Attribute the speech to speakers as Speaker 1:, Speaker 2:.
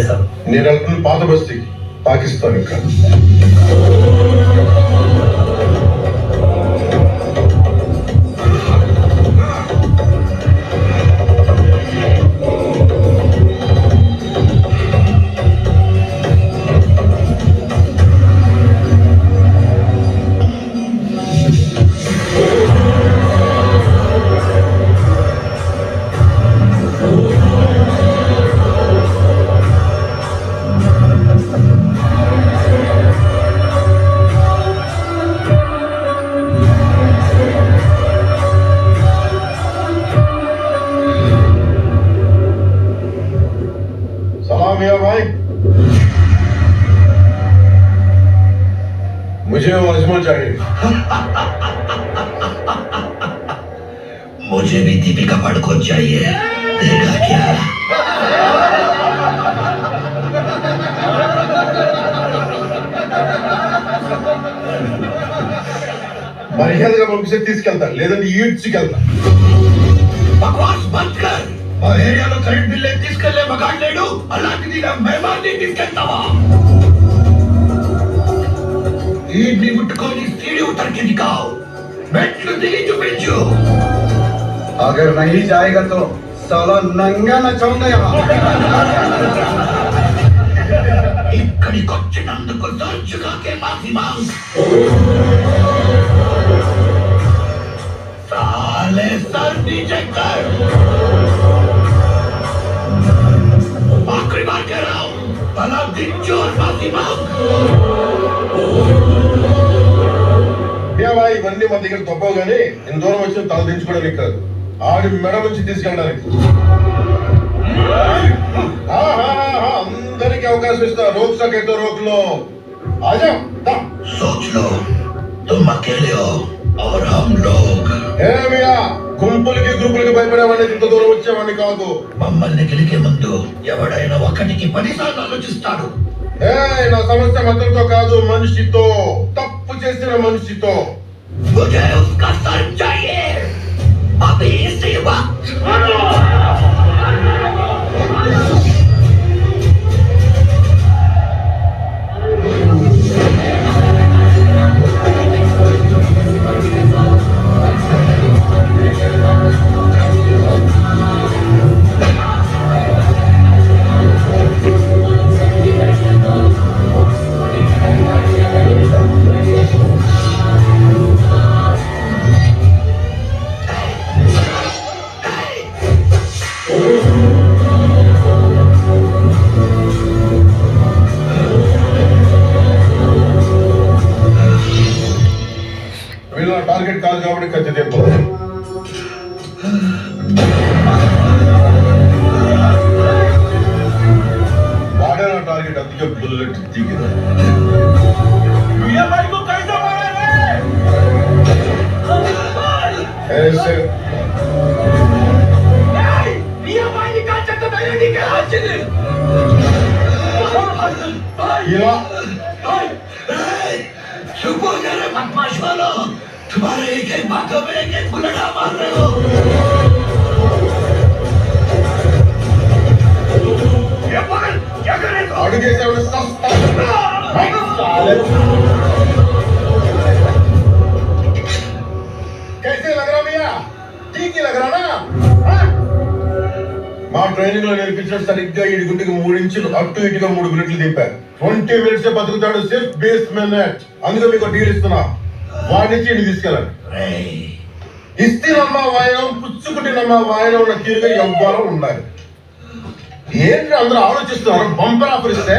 Speaker 1: Sir.
Speaker 2: నేను వెళ్తున్న పాత బస్తీకి, పాకిస్తాన్ ఇంకా. भाई मुझे वो अजमल चाहिए.
Speaker 1: मुझे भी दीपिका पादुकोण चाहिए. देगा क्या?
Speaker 2: మర్యాదగా పంపిస్తే తీసుకెళ్తా, లేదంటే ఈడ్చుకెళ్తా.
Speaker 1: బక్వాస్ బంద్ కర్. ఆ ఏరియాలో కరెంట్ బిల్ తీసుకెళ్లే మగాడు లేడు, అలాంటిది నా మెహమాన్ని తీసుకెళ్తావా? ఈడ్ని ముట్టుకొని సీడి ఉतर के दिखाओ. మెట్లు దిగి చూపించు.
Speaker 3: अगर नहीं जाएगा तो साला नंगा नचाऊंगा यहाँ.
Speaker 1: ఇక్కడికి వచ్చినందుకు తరచుగా మాఫీ మాంగ్. साले सर नीचे कर. आखिरी बार कह रहा हूँ, भला दिखो और माफी मांग.
Speaker 2: भाई ఇవన్నీ మన దగ్గర తప్పవు కానీ ఇంత దూరం వచ్చిన తల దించుకోవడానికి కాదు, ఆడి మెడ నుంచి తీసుకెళ్ళడానికి. అందరికి అవకాశం ఇస్తా. రోక్ సకే తో రోక్ లో. ఆజా
Speaker 1: सोच लो तुम अकेले हो और हम लोग.
Speaker 2: గుంపులకి గ్రూపులకి భయపడేవాడిని, ఇంత దూరం వచ్చేవాడిని కాదు.
Speaker 1: మమ్మల్ని గెలికే ముందు ఎవడైనా ఒకటికి 10 సార్లు ఆలోచిస్తాడు.
Speaker 2: నా సమస్య మతంతో కాదు, మనిషితో. తప్పు చేసిన మనిషితో.
Speaker 1: मुझे उसका सर चाहिए अभी इसी वक्त.
Speaker 2: టార్గెట్ కాదు కాబట్టి ఖర్చు తెప్ప. వాడే నా టార్గెట్, అందుకే బుల్లెట్ దిగింది.
Speaker 1: बदमाश वालों, तुम्हारे एक एक बातों में एक एक बुलड़ा मार रहे हो. ये पकड़, क्या करे तो?
Speaker 2: आगे से उन्हें सस्ता. कैसे लग रहा भैया? ठीक ही लग रहा ना? మా ట్రైనింగ్ లో నేర్పించిన సరిగ్గా 7 గుంటకి 3 ఇంచులు అటు ఇటుగా 3 మినిట్లు దింపారు. 20 మినిట్స్ బతుకుతాడు సేఫ్ బేస్ మినిట్. అందుకే మీకు డీల్ ఇస్తున్నా, వాడి నుంచి ఇంటికి తీసుకెళ్ళండి. ఇస్తేనమ్మా వాయనం, పుచ్చుకుంటేనమ్మా వాయనం ఉన్న తీరుగా ఎవ్వరం ఉండాలి. ఏంటి అందరూ ఆలోచిస్తున్నారు? బంపర్ ఆఫర్ ఇస్తే